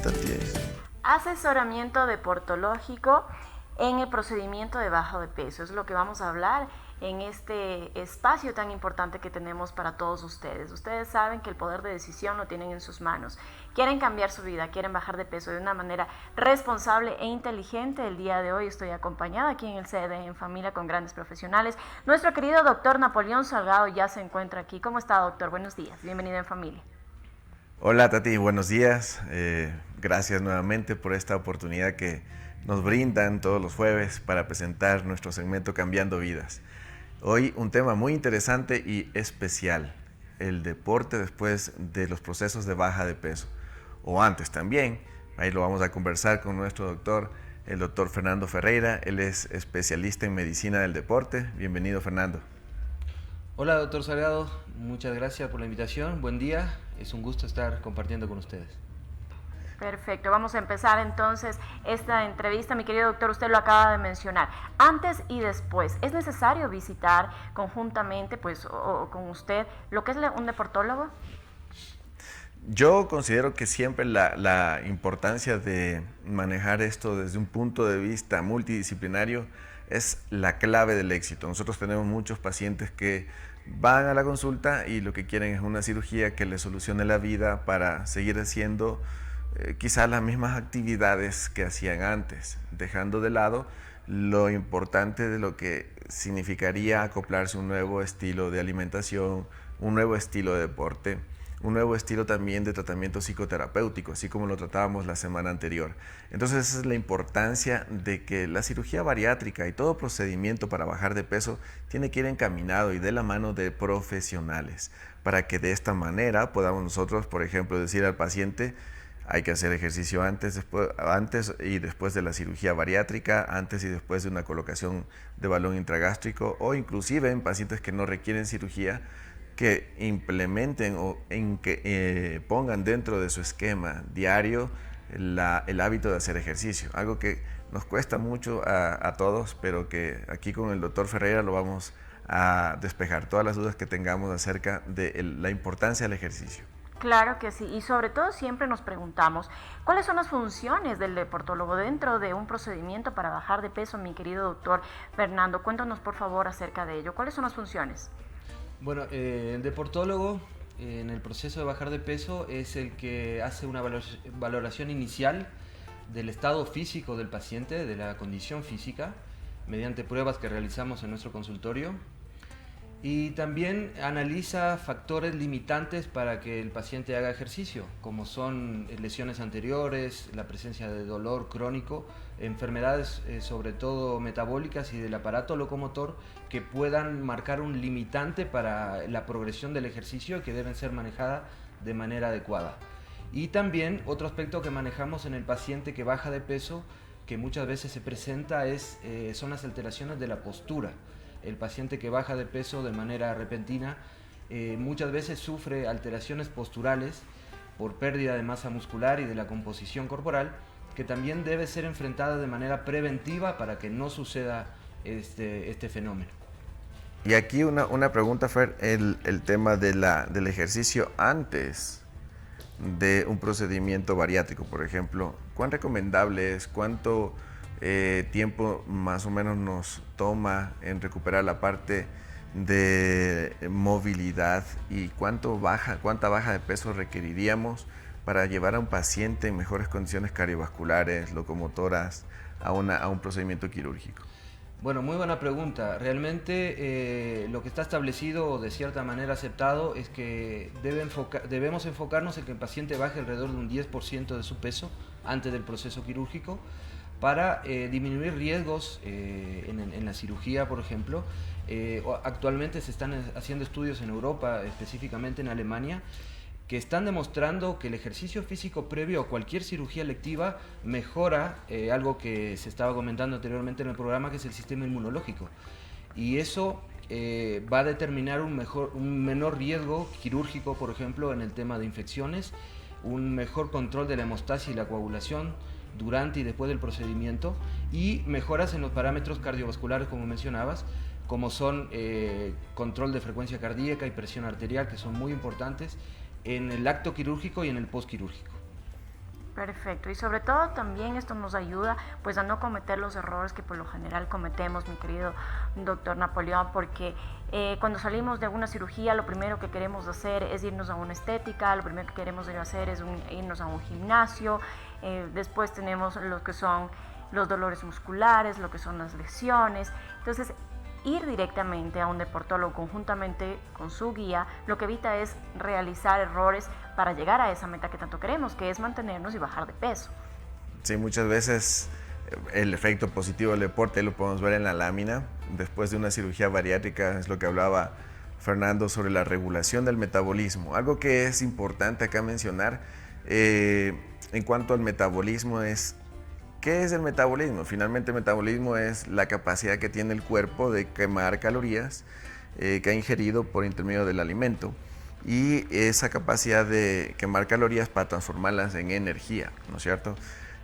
Tati. Asesoramiento deportológico en el procedimiento de baja de peso. Es lo que vamos a hablar en este espacio tan importante que tenemos para todos ustedes. Ustedes saben que el poder de decisión lo tienen en sus manos. Quieren cambiar su vida, quieren bajar de peso de una manera responsable e inteligente. El día de hoy estoy acompañada aquí en el CD En Familia con grandes profesionales. Nuestro querido doctor Napoleón Salgado ya se encuentra aquí. ¿Cómo está, doctor? Buenos días. Bienvenido en Familia. Hola Tati, buenos días. Gracias nuevamente por esta oportunidad que nos brindan todos los jueves para presentar nuestro segmento Cambiando Vidas. Hoy un tema muy interesante y especial, el deporte después de los procesos de baja de peso, o antes también. Ahí lo vamos a conversar con nuestro doctor, el doctor Fernando Ferreira. Él es especialista en medicina del deporte. Bienvenido, Fernando. Hola, doctor Salgado, muchas gracias por la invitación. Buen día, es un gusto estar compartiendo con ustedes. Perfecto, vamos a empezar entonces esta entrevista. Mi querido doctor, usted lo acaba de mencionar. Antes y después, ¿es necesario visitar conjuntamente o con usted lo que es un deportólogo? Yo considero que siempre la importancia de manejar esto desde un punto de vista multidisciplinario es la clave del éxito. Nosotros tenemos muchos pacientes que van a la consulta y lo que quieren es una cirugía que les solucione la vida para seguir haciendo quizás las mismas actividades que hacían antes, dejando de lado lo importante de lo que significaría acoplarse a un nuevo estilo de alimentación, un nuevo estilo de deporte, un nuevo estilo también de tratamiento psicoterapéutico, así como lo tratábamos la semana anterior. Entonces esa es la importancia de que la cirugía bariátrica y todo procedimiento para bajar de peso tiene que ir encaminado y de la mano de profesionales, para que de esta manera podamos nosotros, por ejemplo, decir al paciente: hay que hacer ejercicio antes y después de la cirugía bariátrica, antes y después de una colocación de balón intragástrico, o inclusive en pacientes que no requieren cirugía, que implementen o pongan dentro de su esquema diario el hábito de hacer ejercicio. Algo que nos cuesta mucho a todos, pero que aquí con el doctor Ferreira lo vamos a despejar todas las dudas que tengamos acerca de la importancia del ejercicio. Claro que sí, y sobre todo siempre nos preguntamos, ¿cuáles son las funciones del deportólogo dentro de un procedimiento para bajar de peso, mi querido doctor Fernando? Cuéntanos por favor acerca de ello. ¿Cuáles son las funciones? Bueno, el deportólogo en el proceso de bajar de peso es el que hace una valoración inicial del estado físico del paciente, de la condición física, mediante pruebas que realizamos en nuestro consultorio. Y también analiza factores limitantes para que el paciente haga ejercicio, como son lesiones anteriores, la presencia de dolor crónico, enfermedades sobre todo metabólicas y del aparato locomotor que puedan marcar un limitante para la progresión del ejercicio, que deben ser manejadas de manera adecuada. Y también otro aspecto que manejamos en el paciente que baja de peso, que muchas veces se presenta, son las alteraciones de la postura. El paciente que baja de peso de manera repentina muchas veces sufre alteraciones posturales por pérdida de masa muscular y de la composición corporal, que también debe ser enfrentada de manera preventiva para que no suceda este fenómeno. Y aquí una pregunta, Fer, el tema del ejercicio antes de un procedimiento bariátrico, por ejemplo. ¿Cuán recomendable es? ¿Cuánto tiempo más o menos nos toma en recuperar la parte de movilidad y cuánta baja de peso requeriríamos para llevar a un paciente en mejores condiciones cardiovasculares, locomotoras, a un procedimiento quirúrgico? Bueno, muy buena pregunta. Realmente lo que está establecido o de cierta manera aceptado es que debemos enfocarnos en que el paciente baje alrededor de un 10% de su peso antes del proceso quirúrgico, para disminuir riesgos en la cirugía, por ejemplo. Actualmente se están haciendo estudios en Europa, específicamente en Alemania, que están demostrando que el ejercicio físico previo a cualquier cirugía electiva mejora algo que se estaba comentando anteriormente en el programa, que es el sistema inmunológico. Y eso va a determinar un menor riesgo quirúrgico, por ejemplo, en el tema de infecciones, un mejor control de la hemostasia y la coagulación durante y después del procedimiento, y mejoras en los parámetros cardiovasculares, como mencionabas, como son control de frecuencia cardíaca y presión arterial, que son muy importantes en el acto quirúrgico y en el postquirúrgico. Perfecto, y sobre todo también esto nos ayuda pues a no cometer los errores que por lo general cometemos, mi querido doctor Napoleón, porque cuando salimos de alguna cirugía lo primero que queremos hacer es irnos a una estética, lo primero que queremos hacer es irnos a un gimnasio, después tenemos lo que son los dolores musculares, lo que son las lesiones, entonces ir directamente a un deportólogo conjuntamente con su guía lo que evita es realizar errores para llegar a esa meta que tanto queremos, que es mantenernos y bajar de peso. Sí, muchas veces el efecto positivo del deporte lo podemos ver en la lámina. Después de una cirugía bariátrica, es lo que hablaba Fernando sobre la regulación del metabolismo. Algo que es importante acá mencionar en cuanto al metabolismo es: ¿qué es el metabolismo? Finalmente el metabolismo es la capacidad que tiene el cuerpo de quemar calorías que ha ingerido por intermedio del alimento, y esa capacidad de quemar calorías para transformarlas en energía, ¿no es cierto?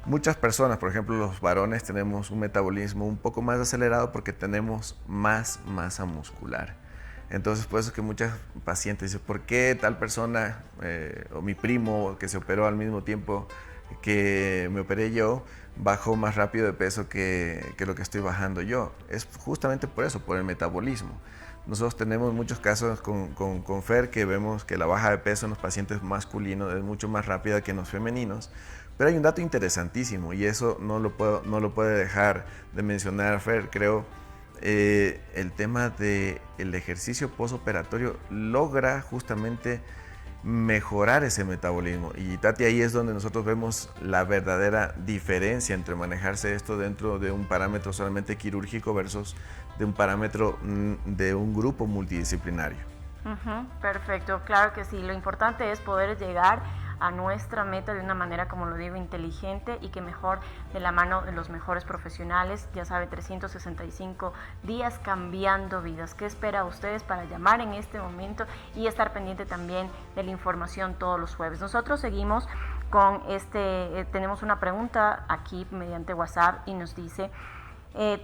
Muchas personas, por ejemplo los varones, tenemos un metabolismo un poco más acelerado porque tenemos más masa muscular. Entonces, por eso es que muchas pacientes dicen: ¿por qué tal persona o mi primo que se operó al mismo tiempo que me operé yo bajó más rápido de peso que lo que estoy bajando yo? Es justamente por eso, por el metabolismo. Nosotros tenemos muchos casos con Fer que vemos que la baja de peso en los pacientes masculinos es mucho más rápida que en los femeninos. Pero hay un dato interesantísimo, y eso no lo puede dejar de mencionar Fer, creo. El tema del ejercicio postoperatorio logra justamente mejorar ese metabolismo, y Tati, ahí es donde nosotros vemos la verdadera diferencia entre manejarse esto dentro de un parámetro solamente quirúrgico versus de un parámetro de un grupo multidisciplinario. Perfecto, claro que sí, lo importante es poder llegar a nuestra meta de una manera, como lo digo, inteligente, y que mejor de la mano de los mejores profesionales. Ya sabe, 365 días cambiando vidas. ¿Qué espera ustedes para llamar en este momento y estar pendiente también de la información todos los jueves? Nosotros seguimos con tenemos una pregunta aquí mediante WhatsApp y nos dice: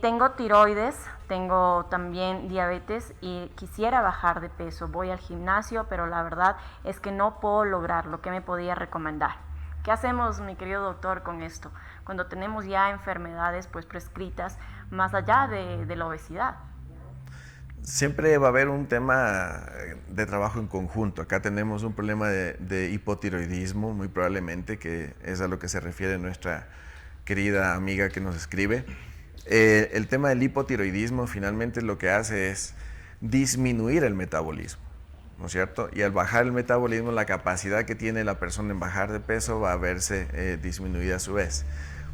tengo tiroides, tengo también diabetes y quisiera bajar de peso. Voy al gimnasio, pero la verdad es que no puedo lograrlo. ¿Qué me podría recomendar? ¿Qué hacemos, mi querido doctor, con esto? Cuando tenemos ya enfermedades pues prescritas más allá de la obesidad. Siempre va a haber un tema de trabajo en conjunto. Acá tenemos un problema de hipotiroidismo, muy probablemente, que es a lo que se refiere nuestra querida amiga que nos escribe. El tema del hipotiroidismo finalmente lo que hace es disminuir el metabolismo, ¿no es cierto? Y al bajar el metabolismo, la capacidad que tiene la persona en bajar de peso va a verse disminuida a su vez.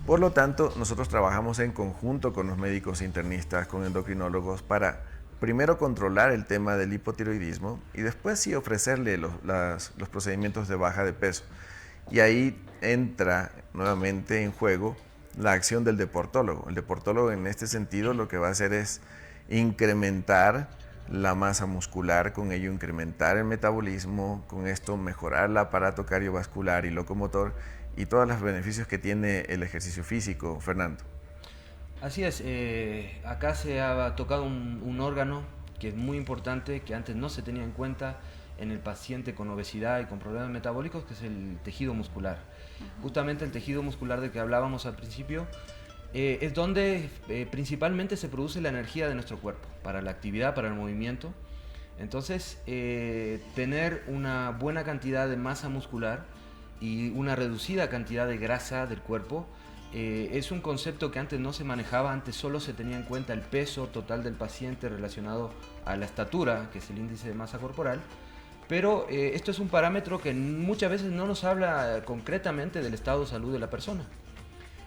Por lo tanto, nosotros trabajamos en conjunto con los médicos internistas, con endocrinólogos, para primero controlar el tema del hipotiroidismo y después sí ofrecerle los procedimientos de baja de peso. Y ahí entra nuevamente en juego la acción del deportólogo. El deportólogo en este sentido lo que va a hacer es incrementar la masa muscular, con ello incrementar el metabolismo, con esto mejorar el aparato cardiovascular y locomotor y todos los beneficios que tiene el ejercicio físico. Fernando. Así es, acá se ha tocado un órgano que es muy importante, que antes no se tenía en cuenta en el paciente con obesidad y con problemas metabólicos, que es el tejido muscular. Justamente el tejido muscular del que hablábamos al principio es donde principalmente se produce la energía de nuestro cuerpo, para la actividad, para el movimiento. Entonces, tener una buena cantidad de masa muscular y una reducida cantidad de grasa del cuerpo es un concepto que antes no se manejaba. Antes solo se tenía en cuenta el peso total del paciente relacionado a la estatura, que es el índice de masa corporal. Pero esto es un parámetro que muchas veces no nos habla concretamente del estado de salud de la persona.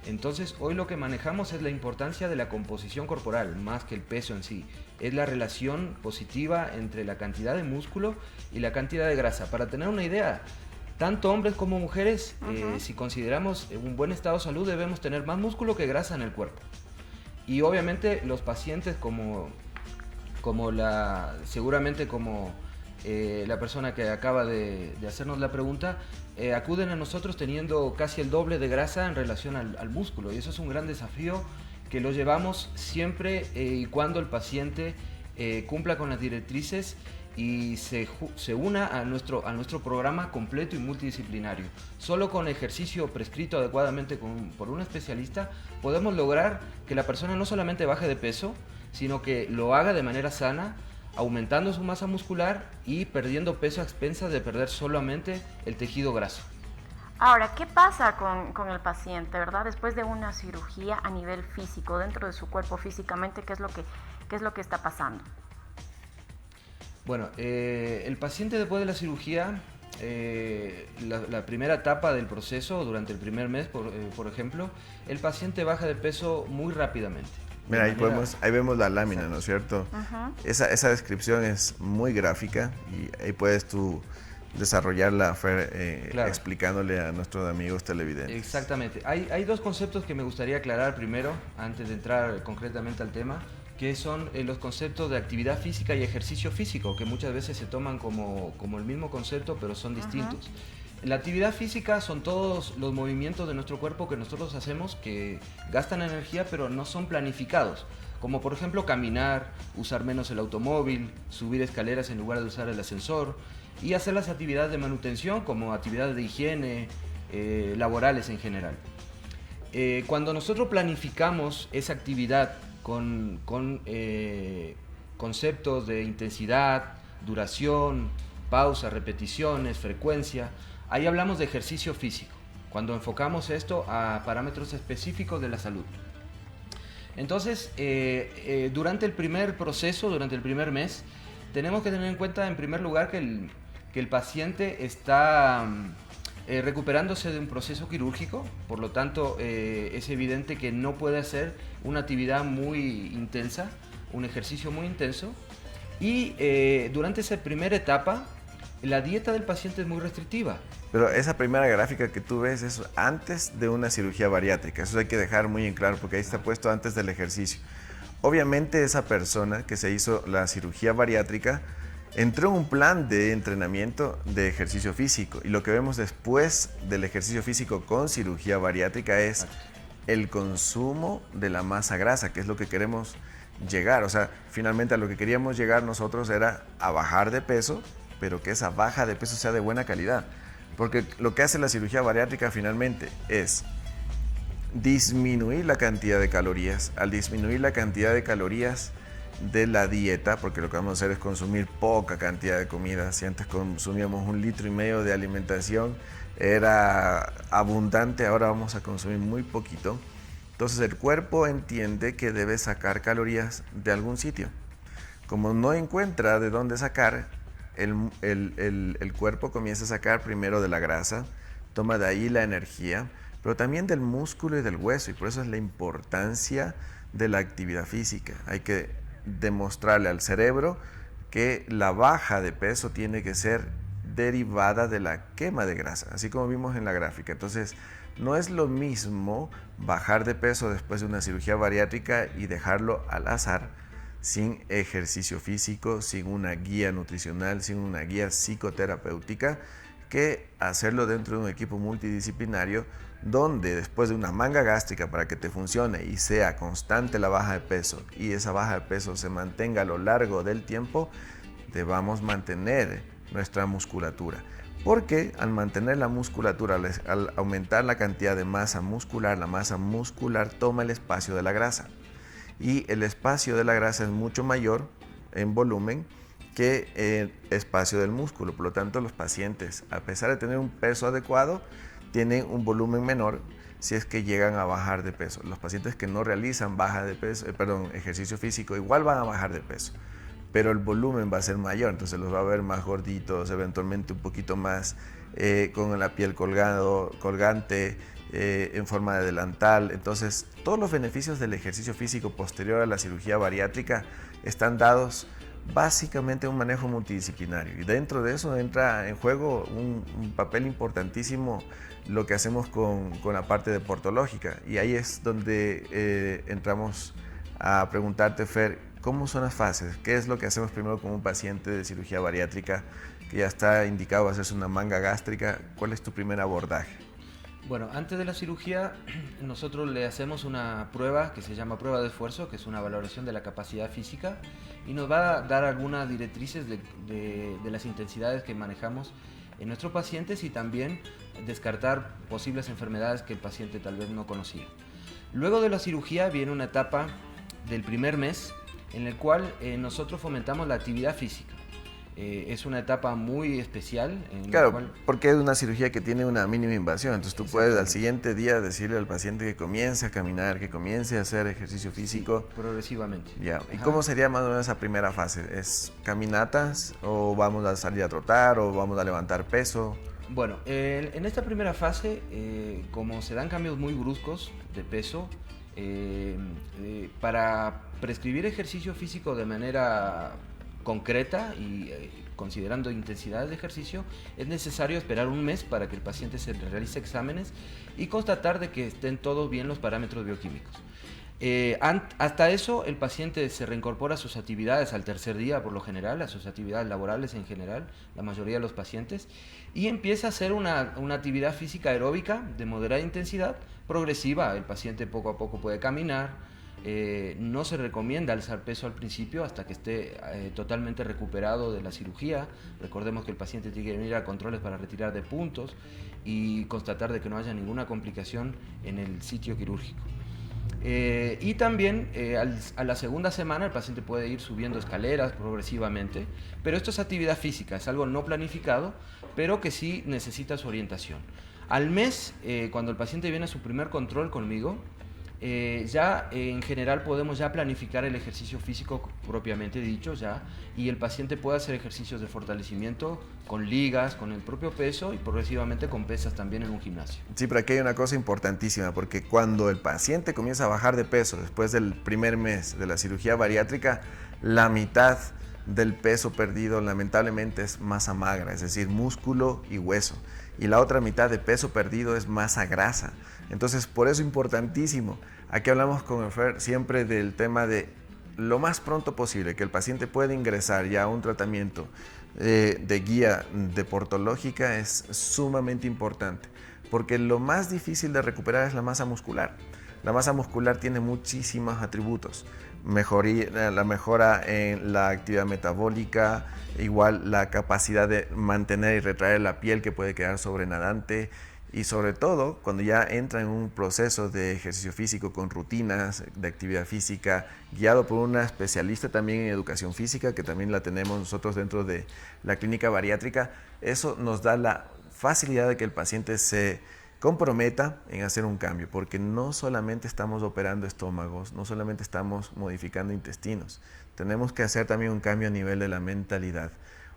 Entonces, hoy lo que manejamos es la importancia de la composición corporal, más que el peso en sí. Es la relación positiva entre la cantidad de músculo y la cantidad de grasa. Para tener una idea, tanto hombres como mujeres, si consideramos un buen estado de salud, debemos tener más músculo que grasa en el cuerpo. Y obviamente los pacientes seguramente como la persona que acaba de hacernos la pregunta, acuden a nosotros teniendo casi el doble de grasa en relación al músculo, y eso es un gran desafío que lo llevamos siempre y cuando el paciente cumpla con las directrices y se una a nuestro programa completo y multidisciplinario. Solo con ejercicio prescrito adecuadamente por un especialista podemos lograr que la persona no solamente baje de peso, sino que lo haga de manera sana, aumentando su masa muscular y perdiendo peso a expensas de perder solamente el tejido graso. Ahora, ¿qué pasa con el paciente, verdad? Después de una cirugía a nivel físico, dentro de su cuerpo físicamente, ¿qué es lo que está pasando? Bueno, el paciente después de la cirugía, la primera etapa del proceso, durante el primer mes, por ejemplo, el paciente baja de peso muy rápidamente. Mira, ahí vemos la lámina, ¿no es cierto? Esa descripción es muy gráfica y ahí puedes tú desarrollarla, Fer, Claro. explicándole a nuestros amigos televidentes. Exactamente. Hay dos conceptos que me gustaría aclarar primero, antes de entrar concretamente al tema, que son los conceptos de actividad física y ejercicio físico, que muchas veces se toman como el mismo concepto, pero son distintos. La actividad física son todos los movimientos de nuestro cuerpo que nosotros hacemos que gastan energía, pero no son planificados. Como por ejemplo caminar, usar menos el automóvil, subir escaleras en lugar de usar el ascensor y hacer las actividades de manutención como actividades de higiene, laborales en general. Cuando nosotros planificamos esa actividad con conceptos de intensidad, duración, pausa, repeticiones, frecuencia, ahí hablamos de ejercicio físico, cuando enfocamos esto a parámetros específicos de la salud. Entonces, durante el primer proceso, durante el primer mes, tenemos que tener en cuenta en primer lugar que el paciente está recuperándose de un proceso quirúrgico, por lo tanto es evidente que no puede hacer una actividad muy intensa, un ejercicio muy intenso, y durante esa primera etapa la dieta del paciente es muy restrictiva. Pero esa primera gráfica que tú ves es antes de una cirugía bariátrica, eso hay que dejar muy en claro porque ahí está puesto antes del ejercicio. Obviamente esa persona que se hizo la cirugía bariátrica entró en un plan de entrenamiento de ejercicio físico y lo que vemos después del ejercicio físico con cirugía bariátrica es el consumo de la masa grasa, que es lo que queremos llegar. O sea, finalmente a lo que queríamos llegar nosotros era a bajar de peso, pero que esa baja de peso sea de buena calidad. Porque lo que hace la cirugía bariátrica finalmente es disminuir la cantidad de calorías. Al disminuir la cantidad de calorías de la dieta, porque lo que vamos a hacer es consumir poca cantidad de comida. Si antes consumíamos 1,5 litros de alimentación, era abundante, ahora vamos a consumir muy poquito. Entonces el cuerpo entiende que debe sacar calorías de algún sitio. Como no encuentra de dónde sacar, el cuerpo comienza a sacar primero de la grasa, toma de ahí la energía, pero también del músculo y del hueso, y por eso es la importancia de la actividad física. Hay que demostrarle al cerebro que la baja de peso tiene que ser derivada de la quema de grasa, así como vimos en la gráfica. Entonces, no es lo mismo bajar de peso después de una cirugía bariátrica y dejarlo al azar, sin ejercicio físico, sin una guía nutricional, sin una guía psicoterapéutica, que hacerlo dentro de un equipo multidisciplinario donde después de una manga gástrica, para que te funcione y sea constante la baja de peso y esa baja de peso se mantenga a lo largo del tiempo, debamos mantener nuestra musculatura. Porque al mantener la musculatura, al aumentar la cantidad de masa muscular, la masa muscular toma el espacio de la grasa. Y el espacio de la grasa es mucho mayor en volumen que el espacio del músculo. Por lo tanto, los pacientes, a pesar de tener un peso adecuado, tienen un volumen menor si es que llegan a bajar de peso. Los pacientes que no realizan ejercicio físico igual van a bajar de peso, pero el volumen va a ser mayor, entonces los va a ver más gorditos, eventualmente un poquito más con la piel colgante, en forma de delantal. Entonces, todos los beneficios del ejercicio físico posterior a la cirugía bariátrica están dados básicamente en un manejo multidisciplinario. Y dentro de eso entra en juego un papel importantísimo lo que hacemos con la parte deportológica. Y ahí es donde entramos a preguntarte, Fer, ¿cómo son las fases? ¿Qué es lo que hacemos primero con un paciente de cirugía bariátrica que ya está indicado a hacerse una manga gástrica? ¿Cuál es tu primer abordaje? Bueno, antes de la cirugía nosotros le hacemos una prueba que se llama prueba de esfuerzo, que es una valoración de la capacidad física y nos va a dar algunas directrices de las intensidades que manejamos en nuestros pacientes y también descartar posibles enfermedades que el paciente tal vez no conocía. Luego de la cirugía viene una etapa del primer mes en el cual nosotros fomentamos la actividad física. Es una etapa muy especial. Claro, porque es una cirugía que tiene una mínima invasión, entonces tú puedes al siguiente día decirle al paciente que comience a caminar, que comience a hacer ejercicio físico. Sí, progresivamente. Ya. ¿Y cómo sería más o menos esa primera fase? ¿Es caminatas o vamos a salir a trotar o vamos a levantar peso? Bueno, en esta primera fase, como se dan cambios muy bruscos de peso, para prescribir ejercicio físico de manera concreta y considerando intensidades de ejercicio, es necesario esperar un mes para que el paciente se realice exámenes y constatar de que estén todos bien los parámetros bioquímicos. Hasta eso el paciente se reincorpora a sus actividades al tercer día por lo general, a sus actividades laborales en general, la mayoría de los pacientes, y empieza a hacer una actividad física aeróbica de moderada intensidad progresiva. El paciente poco a poco puede caminar. No se recomienda alzar peso al principio hasta que esté totalmente recuperado de la cirugía. Recordemos que el paciente tiene que venir a controles para retirar de puntos y constatar de que no haya ninguna complicación en el sitio quirúrgico. Y también a la segunda semana el paciente puede ir subiendo escaleras progresivamente, pero esto es actividad física, es algo no planificado, pero que sí necesita su orientación. Al mes, cuando el paciente viene a su primer control conmigo, ya en general podemos ya planificar el ejercicio físico propiamente dicho ya, y el paciente puede hacer ejercicios de fortalecimiento con ligas, con el propio peso y progresivamente con pesas también en un gimnasio. Sí, pero aquí hay una cosa importantísima, porque cuando el paciente comienza a bajar de peso después del primer mes de la cirugía bariátrica, la mitad del peso perdido lamentablemente es masa magra, es decir, músculo y hueso, y la otra mitad de peso perdido es masa grasa. Entonces, por eso es importantísimo. Aquí hablamos con el Fer siempre del tema de lo más pronto posible, que el paciente pueda ingresar ya a un tratamiento de guía deportológica es sumamente importante, porque lo más difícil de recuperar es la masa muscular. La masa muscular tiene muchísimos atributos. La mejora en la actividad metabólica, igual la capacidad de mantener y retraer la piel que puede quedar sobrenadante, y sobre todo cuando ya entra en un proceso de ejercicio físico con rutinas de actividad física, guiado por una especialista también en educación física, que también la tenemos nosotros dentro de la clínica bariátrica. Eso nos da la facilidad de que el paciente se comprometa en hacer un cambio, porque no solamente estamos operando estómagos, no solamente estamos modificando intestinos, tenemos que hacer también un cambio a nivel de la mentalidad,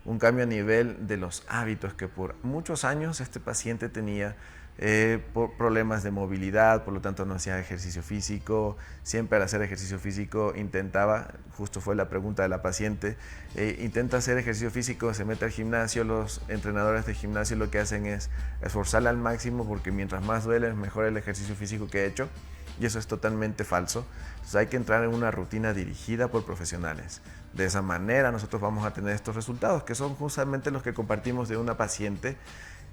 un cambio a nivel de los hábitos que por muchos años este paciente tenía, por problemas de movilidad, por lo tanto no hacía ejercicio físico. Siempre al hacer ejercicio físico intentaba, justo fue la pregunta de la paciente, intenta hacer ejercicio físico, se mete al gimnasio, los entrenadores de gimnasio lo que hacen es esforzarla al máximo porque mientras más duele mejor el ejercicio físico que he hecho, y eso es totalmente falso. Entonces hay que entrar en una rutina dirigida por profesionales. De esa manera nosotros vamos a tener estos resultados, que son justamente los que compartimos de una paciente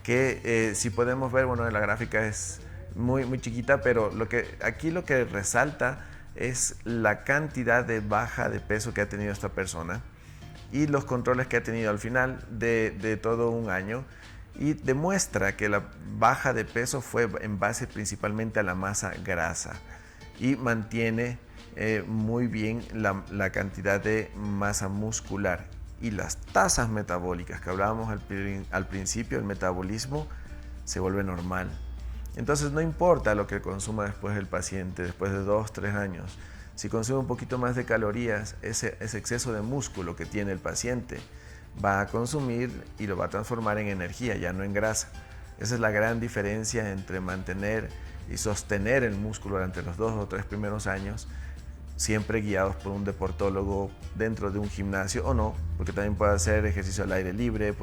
que si podemos ver, bueno, la gráfica es muy chiquita, pero aquí lo que resalta es la cantidad de baja de peso que ha tenido esta persona y los controles que ha tenido al final de todo un año, y demuestra que la baja de peso fue en base principalmente a la masa grasa y mantiene muy bien la cantidad de masa muscular, y las tasas metabólicas que hablábamos al principio, el metabolismo se vuelve normal. Entonces no importa lo que consuma después el paciente, después de 2-3 años, si consume un poquito más de calorías, ese exceso de músculo que tiene el paciente va a consumir y lo va a transformar en energía, ya no en grasa. Esa es la gran diferencia entre mantener y sostener el músculo durante los 2 o 3 primeros años, siempre guiados por un deportólogo dentro de un gimnasio o no, porque también puede hacer ejercicio al aire libre,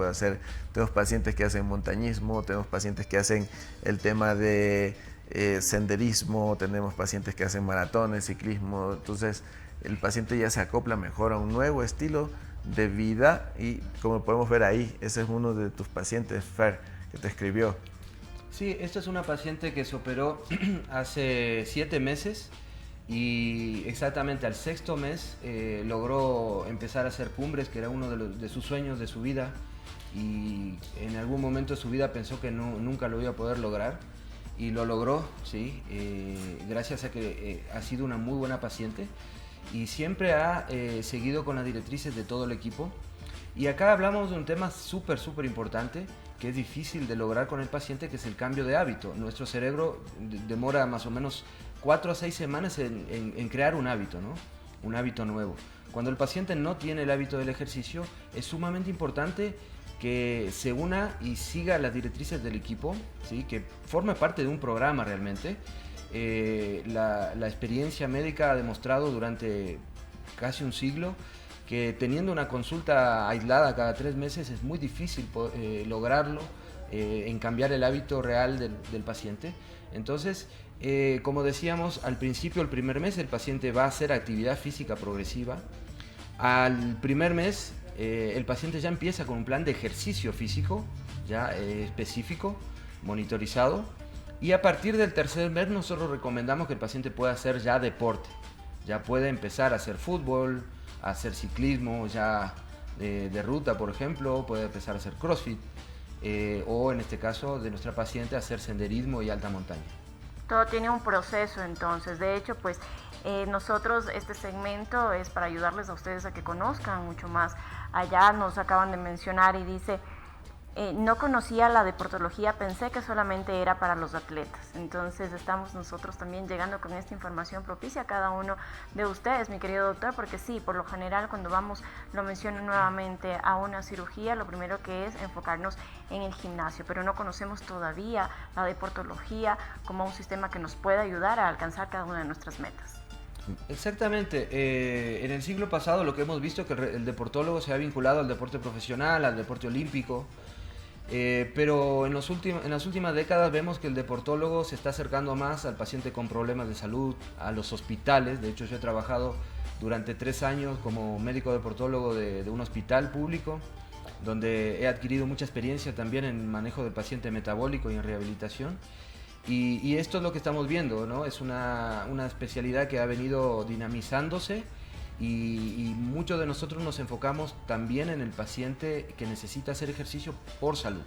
tenemos pacientes que hacen montañismo, tenemos pacientes que hacen el tema de senderismo, tenemos pacientes que hacen maratones, ciclismo. Entonces el paciente ya se acopla mejor a un nuevo estilo de vida, y como podemos ver ahí, ese es uno de tus pacientes, Fer, que te escribió. Sí, esta es una paciente que se operó hace 7 meses y exactamente al 6.º mes logró empezar a hacer cumbres, que era uno de sus sueños de su vida, y en algún momento de su vida pensó que nunca lo iba a poder lograr y lo logró, ¿sí? Gracias a que ha sido una muy buena paciente y siempre ha seguido con las directrices de todo el equipo. Y acá hablamos de un tema súper importante que es difícil de lograr con el paciente, que es el cambio de hábito. Nuestro cerebro demora más o menos 4 a 6 semanas en crear un hábito, ¿no? Un hábito nuevo. Cuando el paciente no tiene el hábito del ejercicio, es sumamente importante que se una y siga las directrices del equipo, ¿sí? Que forme parte de un programa realmente. La experiencia médica ha demostrado durante casi un siglo que teniendo una consulta aislada cada 3 meses es muy difícil lograrlo en cambiar el hábito real del paciente. Entonces, como decíamos, al principio, el primer mes, el paciente va a hacer actividad física progresiva. Al primer mes, el paciente ya empieza con un plan de ejercicio físico, ya específico, monitorizado. Y a partir del tercer mes, nosotros recomendamos que el paciente pueda hacer ya deporte. Ya puede empezar a hacer fútbol, a hacer ciclismo ya de ruta, por ejemplo, puede empezar a hacer CrossFit o en este caso de nuestra paciente hacer senderismo y alta montaña. Todo tiene un proceso entonces. De hecho, pues nosotros este segmento es para ayudarles a ustedes a que conozcan mucho más. Allá nos acaban de mencionar y dice, no conocía la deportología, pensé que solamente era para los atletas. Entonces estamos nosotros también llegando con esta información propicia a cada uno de ustedes, mi querido doctor, porque sí, por lo general cuando vamos, lo menciono nuevamente, a una cirugía, lo primero que es enfocarnos en el gimnasio, pero no conocemos todavía la deportología como un sistema que nos pueda ayudar a alcanzar cada una de nuestras metas. Exactamente, en el siglo pasado lo que hemos visto es que el deportólogo se ha vinculado al deporte profesional, al deporte olímpico. Pero en las últimas décadas vemos que el deportólogo se está acercando más al paciente con problemas de salud, a los hospitales. De hecho, yo he trabajado durante 3 años como médico deportólogo de un hospital público, donde he adquirido mucha experiencia también en manejo del paciente metabólico y en rehabilitación. Y esto es lo que estamos viendo, ¿no? Es una especialidad que ha venido dinamizándose. Y muchos de nosotros nos enfocamos también en el paciente que necesita hacer ejercicio por salud.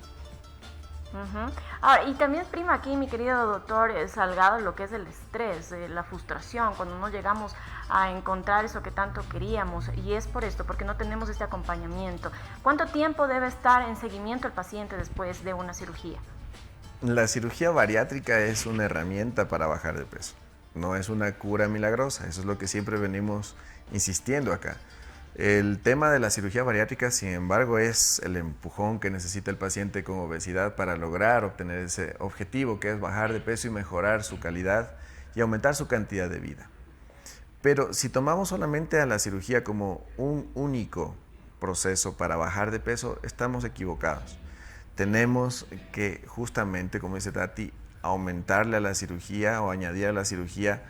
Ahora, y también prima aquí, mi querido doctor Salgado, lo que es el estrés, la frustración, cuando no llegamos a encontrar eso que tanto queríamos, y es por esto, porque no tenemos este acompañamiento. ¿Cuánto tiempo debe estar en seguimiento el paciente después de una cirugía? La cirugía bariátrica es una herramienta para bajar de peso, no es una cura milagrosa, eso es lo que siempre venimos insistiendo acá. El tema de la cirugía bariátrica, sin embargo, es el empujón que necesita el paciente con obesidad para lograr obtener ese objetivo, que es bajar de peso y mejorar su calidad y aumentar su cantidad de vida. Pero si tomamos solamente a la cirugía como un único proceso para bajar de peso, estamos equivocados. Tenemos que justamente, como dice Tati, aumentarle a la cirugía o añadir a la cirugía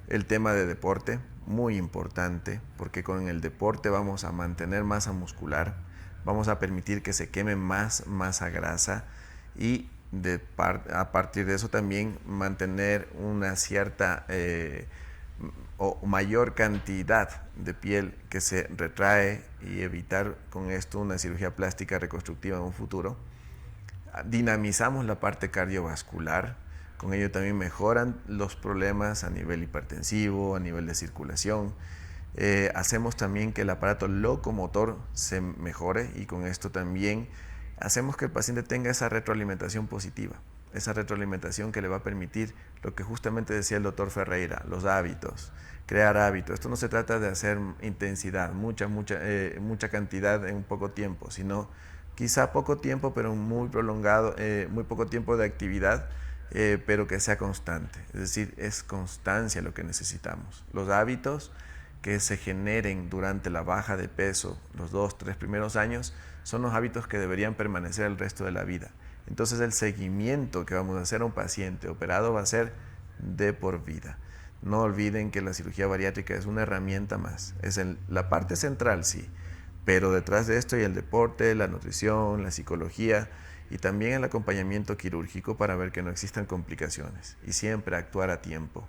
el tema de deporte, muy importante, porque con el deporte vamos a mantener masa muscular, vamos a permitir que se queme más masa grasa y a partir de eso también mantener una cierta o mayor cantidad de piel que se retrae y evitar con esto una cirugía plástica reconstructiva en un futuro. Dinamizamos la parte cardiovascular. Con ello también mejoran los problemas a nivel hipertensivo, a nivel de circulación. Hacemos también que el aparato locomotor se mejore y con esto también hacemos que el paciente tenga esa retroalimentación positiva, esa retroalimentación que le va a permitir lo que justamente decía el doctor Ferreira, los hábitos, crear hábitos. Esto no se trata de hacer intensidad, mucha cantidad en poco tiempo, sino quizá poco tiempo, pero muy prolongado, muy poco tiempo de actividad, pero que sea constante. Es decir, es constancia lo que necesitamos. Los hábitos que se generen durante la baja de peso, los 2-3 primeros años, son los hábitos que deberían permanecer el resto de la vida. Entonces el seguimiento que vamos a hacer a un paciente operado va a ser de por vida. No olviden que la cirugía bariátrica es una herramienta más. Es la parte central, sí, pero detrás de esto hay el deporte, la nutrición, la psicología y también el acompañamiento quirúrgico para ver que no existan complicaciones y siempre actuar a tiempo,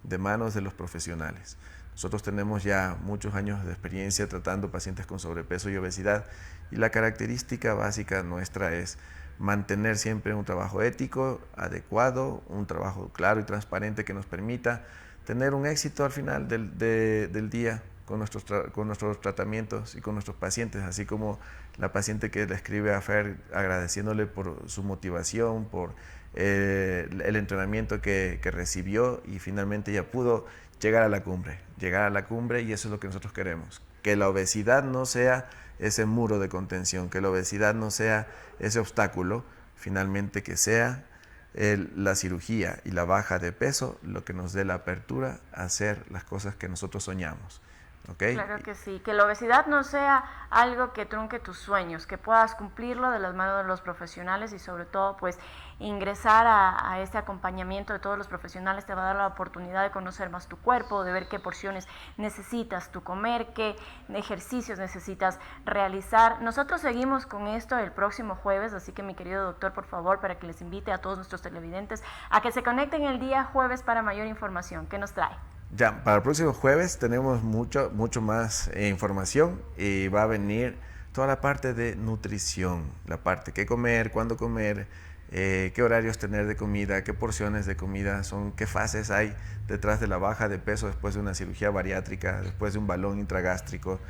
de manos de los profesionales. Nosotros tenemos ya muchos años de experiencia tratando pacientes con sobrepeso y obesidad y la característica básica nuestra es mantener siempre un trabajo ético, adecuado, un trabajo claro y transparente que nos permita tener un éxito al final del día con nuestros tratamientos y con nuestros pacientes, así como la paciente que le escribe a Fer agradeciéndole por su motivación, por el entrenamiento que recibió y finalmente ya pudo llegar a la cumbre y eso es lo que nosotros queremos, que la obesidad no sea ese muro de contención, que la obesidad no sea ese obstáculo, finalmente que sea la cirugía y la baja de peso lo que nos dé la apertura a hacer las cosas que nosotros soñamos. ¿Okay? Claro que sí, que la obesidad no sea algo que trunque tus sueños, que puedas cumplirlo de las manos de los profesionales y sobre todo pues ingresar a este acompañamiento de todos los profesionales te va a dar la oportunidad de conocer más tu cuerpo, de ver qué porciones necesitas tú comer, qué ejercicios necesitas realizar. Nosotros seguimos con esto el próximo jueves, así que mi querido doctor, por favor, para que les invite a todos nuestros televidentes a que se conecten el día jueves para mayor información. ¿Qué nos trae? Ya, para el próximo jueves tenemos mucho más información y va a venir toda la parte de nutrición, la parte qué comer, cuándo comer, qué horarios tener de comida, qué porciones de comida son, qué fases hay detrás de la baja de peso después de una cirugía bariátrica, después de un balón intragástrico.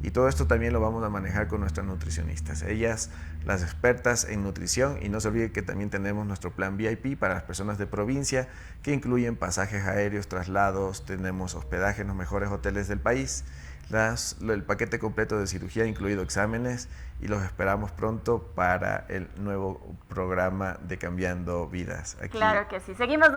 Y todo esto también lo vamos a manejar con nuestras nutricionistas. Ellas, las expertas en nutrición, y no se olvide que también tenemos nuestro plan VIP para las personas de provincia, que incluyen pasajes aéreos, traslados, tenemos hospedaje en los mejores hoteles del país, el paquete completo de cirugía, incluido exámenes, y los esperamos pronto para el nuevo programa de Cambiando Vidas. Claro que sí. Seguimos.